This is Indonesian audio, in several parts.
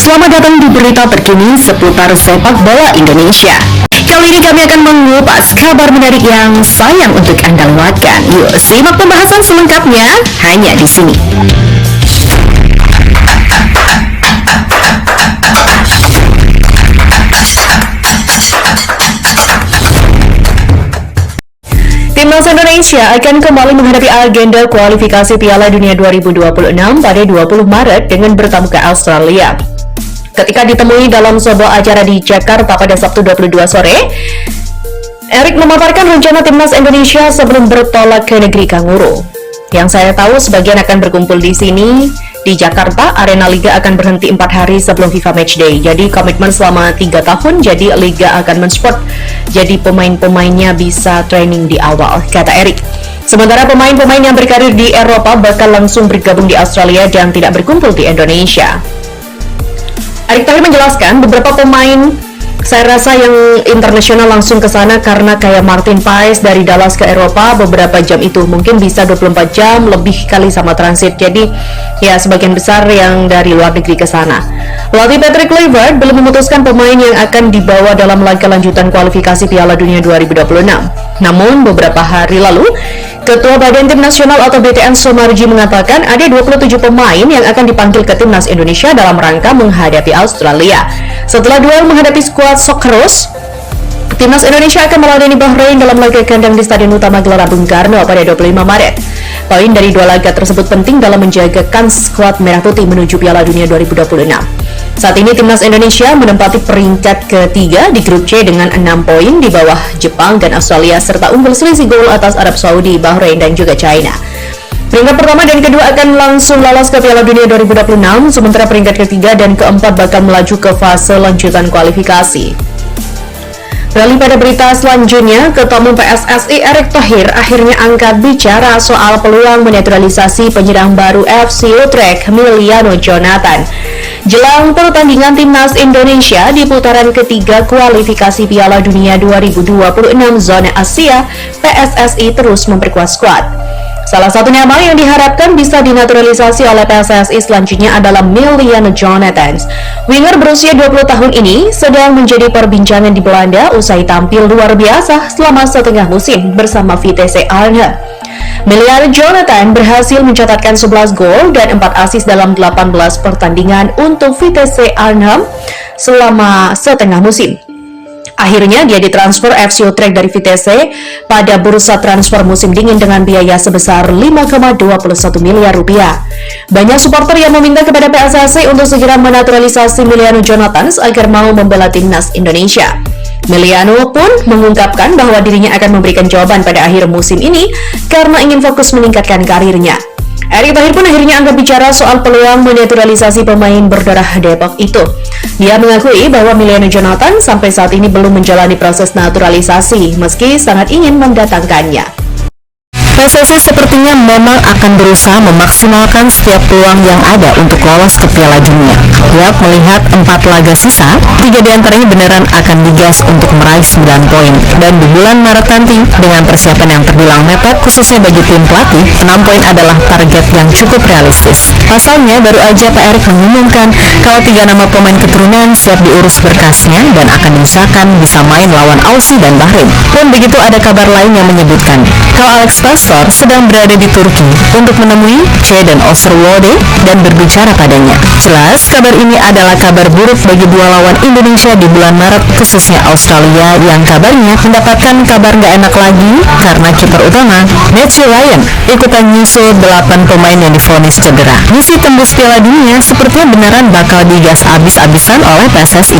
Selamat datang di berita terkini seputar sepak bola Indonesia. Kali ini kami akan mengupas kabar menarik yang sayang untuk Anda lewatkan. Yuk, simak pembahasan selengkapnya hanya di sini. Timnas Indonesia akan kembali menghadapi agenda kualifikasi Piala Dunia 2026 pada 20 Maret dengan bertamu ke Australia. Ketika ditemui dalam sebuah acara di Jakarta pada Sabtu 22 sore, Erik memaparkan rencana Timnas Indonesia sebelum bertolak ke negeri Kanguru. Yang saya tahu sebagian akan berkumpul di sini, di Jakarta. Arena Liga akan berhenti 4 hari sebelum FIFA Matchday. Jadi komitmen selama 3 tahun, jadi Liga akan mensupport. Jadi pemain-pemainnya bisa training di awal, kata Erik. Sementara pemain-pemain yang berkarir di Eropa bakal langsung bergabung di Australia dan tidak berkumpul di Indonesia. Erik Thohir menjelaskan beberapa pemain saya rasa yang internasional langsung ke sana karena kayak Martin Paes dari Dallas ke Eropa beberapa jam itu mungkin bisa 24 jam lebih kali sama transit. Jadi ya sebagian besar yang dari luar negeri ke sana. Pelatih Patrick Kluivert belum memutuskan pemain yang akan dibawa dalam laga lanjutan kualifikasi Piala Dunia 2026. Namun beberapa hari lalu Ketua Badan Tim Nasional atau BTN Soemarji mengatakan ada 27 pemain yang akan dipanggil ke Timnas Indonesia dalam rangka menghadapi Australia. Setelah duel menghadapi skuad Socceroos, Timnas Indonesia akan meladeni Bahrain dalam laga kandang di Stadion Utama Gelora Bung Karno pada 25 Maret. Poin dari dua laga tersebut penting dalam menjagakan skuad Merah Putih menuju Piala Dunia 2026. Saat ini Timnas Indonesia menempati peringkat ketiga di grup C dengan 6 poin di bawah Jepang dan Australia serta unggul selisih gol atas Arab Saudi, Bahrain dan juga China. Peringkat pertama dan kedua akan langsung lolos ke Piala Dunia 2026, sementara peringkat ketiga dan keempat bakal melaju ke fase lanjutan kualifikasi. Beralih pada berita selanjutnya, Ketua Umum PSSI Erik Thohir akhirnya angkat bicara soal peluang menetralisasi penyerang baru FC Utrecht, Emiliano Jonathan. Jelang pertandingan Timnas Indonesia di putaran ketiga kualifikasi Piala Dunia 2026 zona Asia, PSSI terus memperkuat skuad. Salah satu nama yang diharapkan bisa dinaturalisasi oleh PSSI selanjutnya adalah Emiliano Jonathan. Winger berusia 20 tahun ini sedang menjadi perbincangan di Belanda usai tampil luar biasa selama setengah musim bersama Vitesse Arnhem. Emiliano Jonathan berhasil mencatatkan 11 gol dan 4 assist dalam 18 pertandingan untuk Vitesse Arnhem selama setengah musim. Akhirnya dia ditransfer FC Utrecht dari Vitesse pada bursa transfer musim dingin dengan biaya sebesar 5,21 miliar rupiah. Banyak supporter yang meminta kepada PSSI untuk segera menaturalisasi Emiliano Jonathan agar mau membela Timnas Indonesia. Emiliano pun mengungkapkan bahwa dirinya akan memberikan jawaban pada akhir musim ini karena ingin fokus meningkatkan karirnya. Erik Thohir pun akhirnya angkat bicara soal peluang menaturalisasi pemain berdarah Depok itu. Dia mengakui bahwa Emiliano Jonathan sampai saat ini belum menjalani proses naturalisasi, meski sangat ingin mendatangkannya. PSSI sepertinya memang akan berusaha memaksimalkan setiap peluang yang ada untuk lolos ke Piala Dunia. Tiap melihat 4 laga sisa, 3 diantaranya beneran akan digas untuk meraih 9 poin. Dan di bulan Maret nanti, dengan persiapan yang terbilang mepet, khususnya bagi tim pelatih, 6 poin adalah target yang cukup realistis. Pasalnya, baru aja Pak Erik mengumumkan kalau 3 nama pemain keturunan siap diurus berkasnya dan akan diusahakan bisa main lawan Aussie dan Bahrain. Pun begitu ada kabar lain yang menyebutkan kalau Alex Pastor sedang berada di Turki untuk menemui Ceden Osterwolde dan berbicara padanya. Jelas, kabar ini adalah kabar buruk bagi dua lawan Indonesia di bulan Maret, khususnya Australia yang kabarnya mendapatkan kabar nggak enak lagi karena kiper utama Matthew Ryan ikutan nyusul 8 pemain yang divonis cedera. Misi tembus Piala Dunia sepertinya beneran bakal digas abis-abisan oleh PSSI.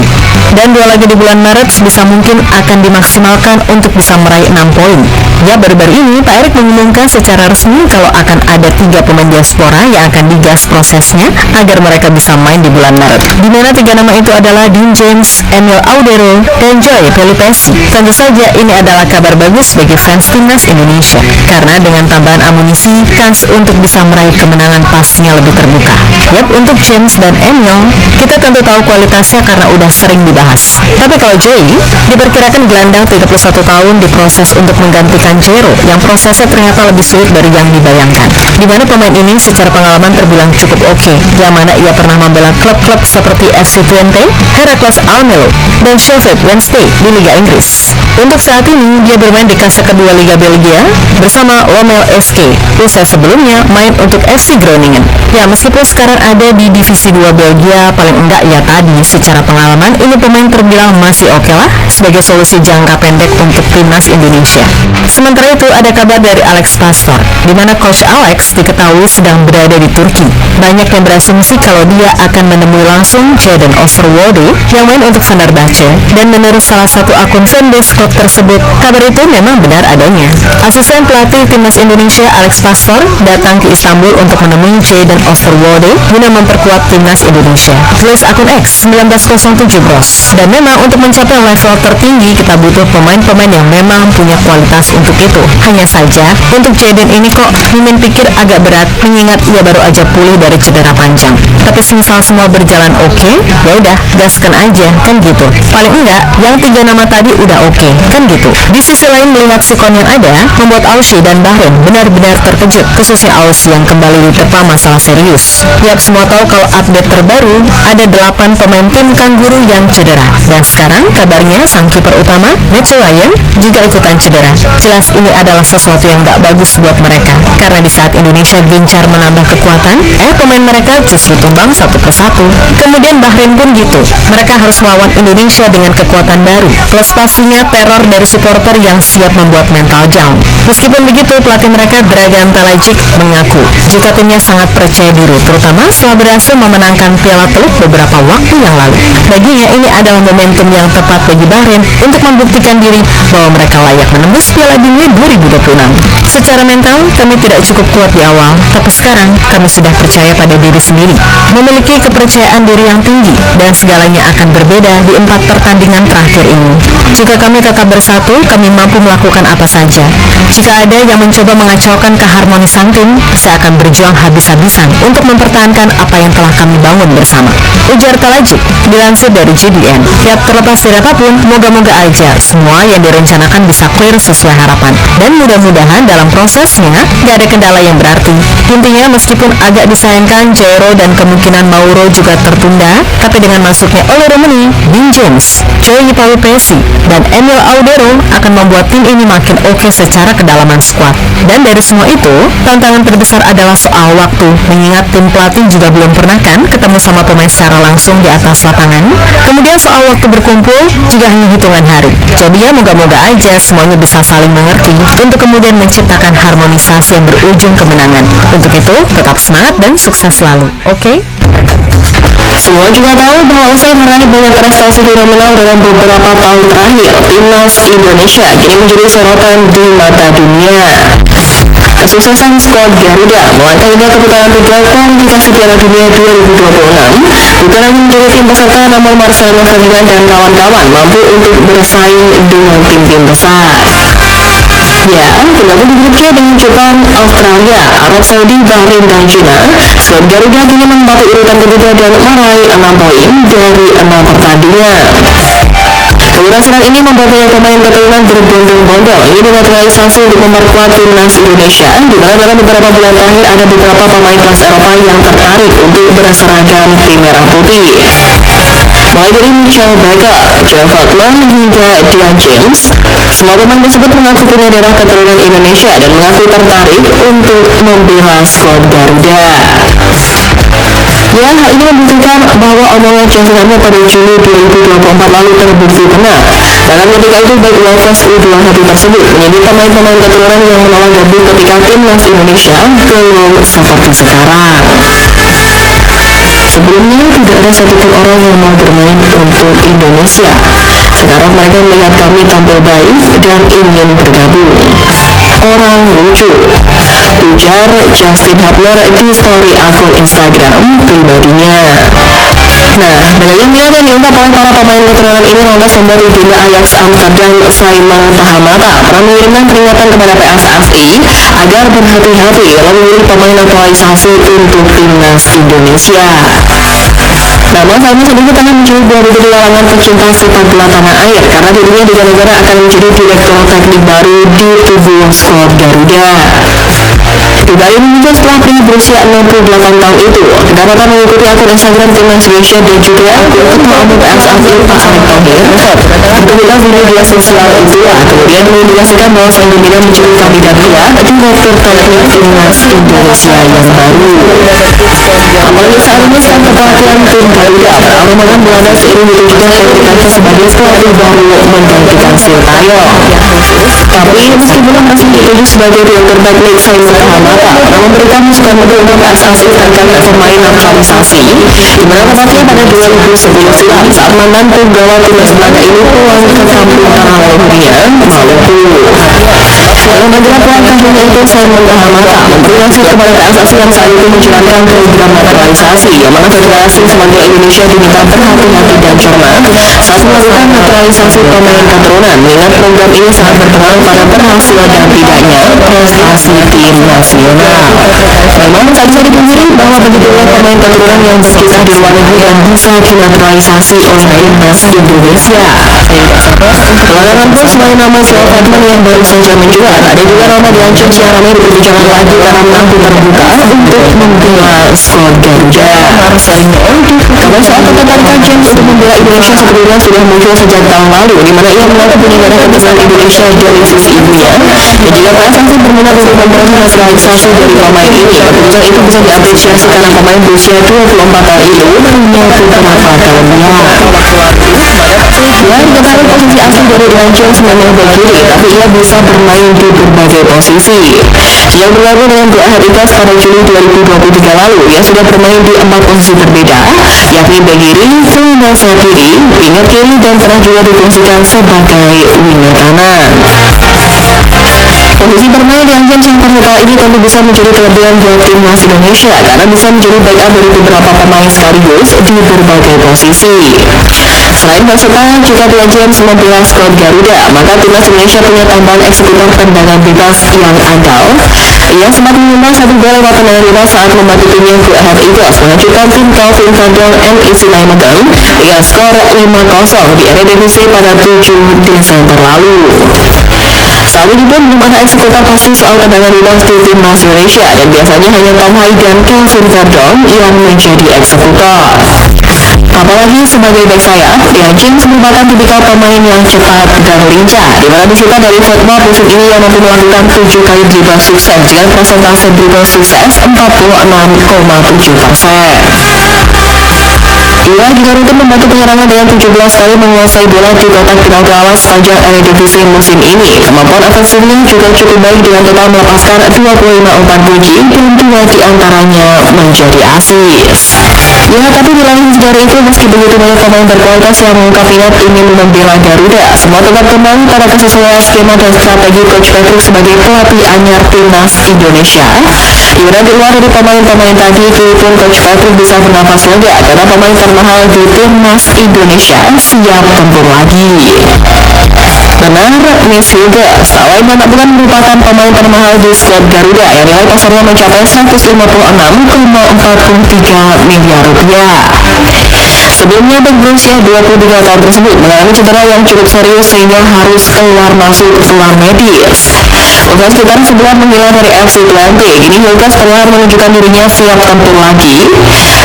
Dan 2 laga di bulan Maret sebisa mungkin akan dimaksimalkan untuk bisa meraih 6 poin. Ya, baru-baru ini Pak Erik mengumumkan secara resmi kalau akan ada 3 pemain diaspora yang akan digas prosesnya agar mereka bisa main di bulan Maret. Di mana 3 nama itu adalah Dean James, Emil Audero, dan Joy Pelipesi. Tentu saja ini adalah kabar bagus bagi fans Timnas Indonesia karena dengan tambahan amunisi, kans untuk bisa meraih kemenangan pastinya lebih terbuka. Yap, untuk James dan Emil, kita tentu tahu kualitasnya karena udah sering di dibahas. Tapi kalau Joey, diperkirakan gelandang 31 tahun diproses untuk menggantikan Jero yang prosesnya ternyata lebih sulit dari yang dibayangkan. Di mana pemain ini secara pengalaman terbilang cukup oke, yang mana ia pernah membela klub-klub seperti FC Twente, Heracles Almelo, dan Sheffield Wednesday di Liga Inggris. Untuk saat ini, dia bermain di kasta kedua Liga Belgia bersama Lommel SK, usai sebelumnya main untuk FC Groningen. Ya, meskipun sekarang ada di divisi 2 Belgia, paling enggak ya tadi secara pengalaman ini pemain terbilang masih oke lah sebagai solusi jangka pendek untuk timnas Indonesia. Sementara itu ada kabar dari Alex Pastoor, di mana Coach Alex diketahui sedang berada di Turki. Banyak yang berasumsi kalau dia akan menemui langsung Jadon Oosterwolde yang main untuk Fenerbahce, dan menurut salah satu akun fanbase klub tersebut, kabar itu memang benar adanya. Asisten pelatih timnas Indonesia Alex Pastoor datang ke Istanbul untuk menemui Jadon Oosterwolde guna memperkuat timnas Indonesia. Tulis akun X 1907 Bros. Dan memang untuk mencapai level tertinggi kita butuh pemain-pemain yang memang punya kualitas untuk itu. Hanya saja untuk Jadon ini kok Mimin pikir agak berat mengingat ia baru aja pulih dari cedera panjang. Tapi semisal semua berjalan oke, ya udah gaskan aja kan gitu. Paling enggak yang 3 nama tadi udah oke kan gitu. Di sisi lain melihat sikon yang ada membuat Aussie dan Bahrain benar-benar terkejut, khususnya Aussie yang kembali diterpa masalah serius. Tiap semua tahu kalau update terbaru ada 8 pemain tim Kangguru yang cedera, dan sekarang kabarnya sang kiper utama Mitchell Ryan juga ikutan cedera. Jelas ini adalah sesuatu yang gak bagus buat mereka, karena di saat Indonesia gencar menambah kekuatan, pemain mereka justru tumbang satu persatu. Kemudian Bahrain pun gitu, mereka harus melawan Indonesia dengan kekuatan baru, plus pastinya teror dari supporter yang siap membuat mental down. Meskipun begitu, pelatih mereka Dragan Pelagic mengaku jika timnya sangat percaya diri, terutama setelah berhasil memenangkan Piala Teluk beberapa waktu yang lalu. Baginya ini adalah momentum yang tepat bagi Bahrain untuk membuktikan diri bahwa mereka layak menembus Piala Dunia 2026. Secara mental, kami tidak cukup kuat di awal, tapi sekarang kami sudah percaya pada diri sendiri, memiliki kepercayaan diri yang tinggi, dan segalanya akan berbeda di 4 pertandingan terakhir ini. Jika kami tetap bersatu, kami mampu melakukan apa saja. Jika ada yang mencoba mengacaukan keharmonisan tim, saya akan berjuang habis-habisan untuk mempertahankan apa yang telah kami bangun bersama, ujar Pelagic dilansir dari JBN. Ya, terlepas dari apapun, moga-moga aja semua yang direncanakan bisa clear sesuai harapan, dan mudah-mudahan dalam prosesnya gak ada kendala yang berarti. Intinya meskipun agak disayangkan Jairo dan kemungkinan Mauro juga tertunda, tapi dengan masuknya Ole Romani, Dean James, Joey Paupesi, dan Emil Audero akan membuat tim ini makin oke secara kedalaman skuad. Dan dari semua itu, tantangan terbesar adalah soal waktu, mengingat tim pelatih juga belum pernah kan ketemu sama pemain secara langsung di atas lapangan. Kemudian soal waktu berkumpul juga hanya hitungan hari. Jadi ya moga-moga aja semuanya bisa saling mengerti untuk kemudian menciptakan harmonisasi yang berujung kemenangan. Untuk itu, tetap semangat dan sukses selalu, oke? Semua juga tahu bahwa usai meraih banyak prestasi fenomenal dalam beberapa tahun terakhir, timnas Indonesia kini menjadi sorotan di mata dunia. Kesuksesan skuad Garuda melangkah hingga keputaran 3 kualifikasi Piala Dunia 2026 bukan hanya menjadi tim peserta, namun Marcelo Ferdinand dan kawan-kawan mampu untuk bersaing dengan tim-tim besar. Ya, tergabung di grup C dengan Jepang, Australia, Arab Saudi, Bahrain, dan China, skuad Garuda kini menempati urutan ketiga dan meraih 6 poin dari 6 pertandingan. Keberhasilan ini membuat banyak pemain keturunan berbondong-bondong ini naturalisasi untuk memperkuat timnas Indonesia, di mana dalam beberapa bulan terakhir ada beberapa pemain kelas Eropa yang tertarik untuk berseragam tim merah putih. Mulai dari Michael Baggio, Joe Butler, hingga Dean James, semua pemain tersebut mengaku punya darah keturunan Indonesia dan mengaku tertarik untuk membela skuad Garuda. Ya, hal ini membuktikan bahwa omongan Chelsea pada Juni 2024 lalu terbukti benar. Dalam ketika itu, baik Wolves U21 tersebut menjadi pemain-pemain keturunan yang menolak gabung ketika timnas Indonesia belum seperti sekarang. Sebelumnya, tidak ada satupun orang yang mau bermain untuk Indonesia. Sekarang mereka melihat kami tampil baik dan ingin bergabung. Orang lucu, ujar Justin Hubner di story akun Instagram pribadinya. Nah, dengan yang bilang dan diungkap oleh para pemain keturunan ini, Ronald Sonder Ibunda Ajax Amsterdam Simon Pahamata pernah mengirimkan peringatan kepada PSSI agar berhati-hati dalam memilih pemain naturalisasi untuk timnas Indonesia. Namun Salma sedikit akan menjadi buah bibir di kalangan pecinta sepak bola tanah air karena dirinya digadang-gadang akan menjadi direktur teknik baru di tubuh skuad Garuda. Kabar ini muncul setelah pria berusia 68 tahun itu kedapatan mengikuti akun Instagram Timnas Indonesia dan juga akun Ketua Umum PSSI Pak Erick Thohir mengunggah video media sosial itu kemudian mengindikasikan bahwa sang pembina menjadi kandidat kuat direktur teknik Timnas Indonesia yang baru. Apalagi saat ini sang kepelatihan tim Garuda beralih Belanda seiring ditunjukkan kualifikasi sebagai pelatih baru menggantikan Sintayong. Tapi meski belum resmi ditunjuk sebagai direktur teknik Saimur Hamata memberikan masukan untuk PSSI terkait pemain naturalisasi di mana tepatnya pada 2011 silam saat mantan penggawa timnas Belanda ini pulang ke kampung halamannya Maluku. Dalam majalah pulang kampungnya itu Saimur Hamata memberi nasihat kepada PSSI yang saat itu menjalankan program naturalisasi yang mana federasi sebagai Indonesia diminta berhati-hati dan cermat saat melakukan naturalisasi pemain keturunan mengingat program ini sangat berpengaruh pada berhasil dan tidaknya prestasi tim nasional. Memang tak bisa dipungkiri bahwa begitu banyak pemain keturunan yang berkisah di luar negeri dan bisa dinaturalisasi oleh timnas Indonesia. Belakangan pun selain nama Phil Fatman yang baru saja mencuat, ada juga nama Diancun yang ramai diperbincangkan lagi karena mampu terbuka untuk membela skuad Garuda. Kabar soal ketertarikan James untuk membela Indonesia sebelumnya sudah muncul sejak tahun lalu, di mana ia mengaku penyelenggara kebesaran Indonesia dari sisi ibunya. Dan jika PSSI berminat untuk memperoleh naturalisasi dari pemain ini, keputusan itu bisa diapresiasi karena pemain berusia 24 tahun itu punya beberapa kelebihan. Ia diketahui posisi asli dari Dian Jones memang berkiri, tapi ia bisa bermain di berbagai posisi. Sejak bergabung dengan Go Ahead Eagles pada Juli 2023 lalu, ia sudah bermain di 4 posisi berbeda, yakni bek kiri, tengah sayap kiri, winger kiri, dan pernah juga difungsikan sebagai winger kanan. Posisi bermain yang yang terbuka ini tentu bisa menjadi kelebihan buat timnas Indonesia karena bisa menjadi backup dari beberapa pemain sekaligus di berbagai posisi. Selain versatile juga Dian James membela skuad Garuda, maka timnas Indonesia punya tambahan eksekutor tendangan bebas yang andal. Ia sempat menyumbang 1 gol lewat tendangan bebas saat membantu timnya Go Ahead Eagles menghancurkan tim Calvin Candle and Isinai Megang dengan skor 5-0 di Eredivisie pada 7 Desember lalu. Saat ini pun belum ada eksekutor pasti soal tendangan bebas di timnas Indonesia dan biasanya hanya Tom Hai dan Calvin Candle yang menjadi eksekutor. Apalagi sebagai bek sayap, Dian James merupakan tipikal pemain yang cepat dan lincah, di mana disuka dari football musim ini yang mampu melakukan 7 kali dribble sukses dengan persentase dribble sukses 46,7%. Ia juga rutin membantu penyerangan dengan 17 kali menguasai bola di kotak penalti sepanjang Eredivisie musim ini. Kemampuan ofensifnya juga cukup baik dengan total melepaskan 25 umpan puji dan 2 diantaranya menjadi asis. Ya, tapi di lain dari itu meski begitu banyak pemain berkualitas yang mengungkap minat ingin membela Garuda, semua tetap kembali pada kesesuaian skema dan strategi Coach Patrick sebagai pelatih anyar timnas Indonesia. Di mana di luar dari pemain-pemain tadi itu pun Coach Patrick bisa bernafas lega karena pemain termahal di timnas Indonesia siap tempur lagi. Benar, Miss Hilda, Sawai Banak bukan merupakan pemain termahal di skuad Garuda yang nilai pasarnya mencapai 156,43 miliar rupiah. Sebelumnya bek berusia 23 tahun tersebut mengalami cedera yang cukup serius sehingga harus keluar masuk ruang medis. Udah sekitar sebulan menghilang dari FC Twente, kini Hilda setelah menunjukkan dirinya siap tempur lagi.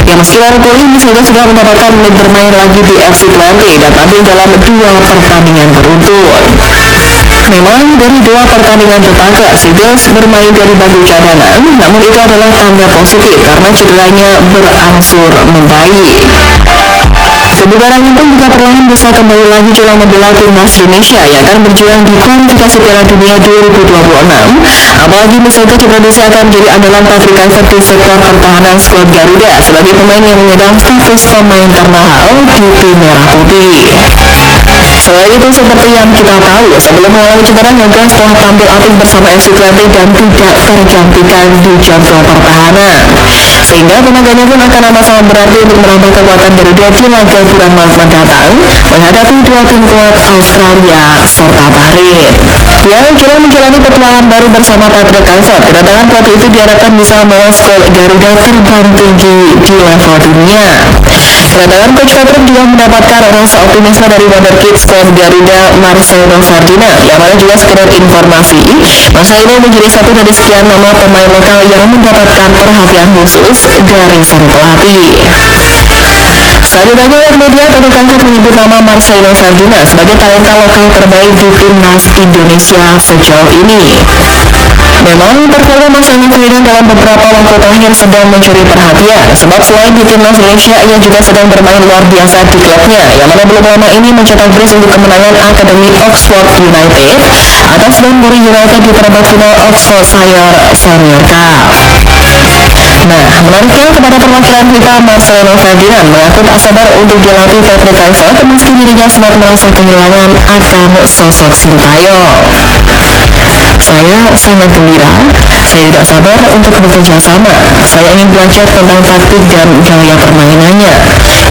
Ya meski baru pulih, Miss Hilda sudah mendapatkan menit bermain lagi di FC Twente dan tampil dalam 2 pertandingan beruntun. Memang dari 2 pertandingan tetangga, Sigels bermain dari bangku cadangan, namun itu adalah tanda positif karena cederanya berangsur membaik. Kebugarannya pun juga perlahan bisa kembali lagi coba membela timnas Indonesia yang akan berjuang di kualifikasi Piala Dunia 2026. Apalagi misalnya diprediksi akan menjadi andalan Patrick Kluivert di sektor pertahanan skuad Garuda sebagai pemain yang menyandang status pemain termahal di tim merah putih. Selain itu seperti yang kita tahu, sebelum mengalami cedera Hilda telah tampil apik bersama FC Twente dan tidak tergantikan di jadwal pertahanan. sehingga tenaganya pun akan amat sangat berarti untuk menambah kekuatan Garuda di laga bulan Maret mendatang menghadapi dua tim kuat Australia serta Bahrain. Yang kini menjalani petualangan baru bersama Patrick Kluivert. Kedatangan pelatih itu diharapkan bisa membawa skor Garuda terbang tinggi di level dunia. Kedatangan Coach Patrick juga mendapatkan rasa optimisme dari wonderkid squad Garuda Marcelo Ferdinand, yang mana juga sekedar informasi, Marcelo menjadi satu dari sekian nama pemain lokal yang mendapatkan perhatian khusus dari sang pelatih. Saat ditanya oleh media, Patrick Kluivert menyebut nama Marcelo Ferdinand sebagai talenta lokal terbaik di timnas Indonesia sejauh ini. Memang performa Marcelo Ferdinand dalam beberapa waktu terakhir sedang mencuri perhatian, sebab selain di timnas Indonesia, ia juga sedang bermain luar biasa di klubnya, yang mana belum lama ini mencetak brace untuk kemenangan Akademi Oxford United atas Banbury United di perempat final Oxfordshire Senior Cup. Nah, menariknya kepada perwakilan kita, Marcelo Ferdinand mengaku tak sabar untuk dilatih Patrick Kluivert meski dirinya sempat merasa kehilangan akan sosok Sintayong. Saya sangat gembira, saya tidak sabar untuk bekerja sama. Saya ingin belajar tentang taktik dan gaya permainannya.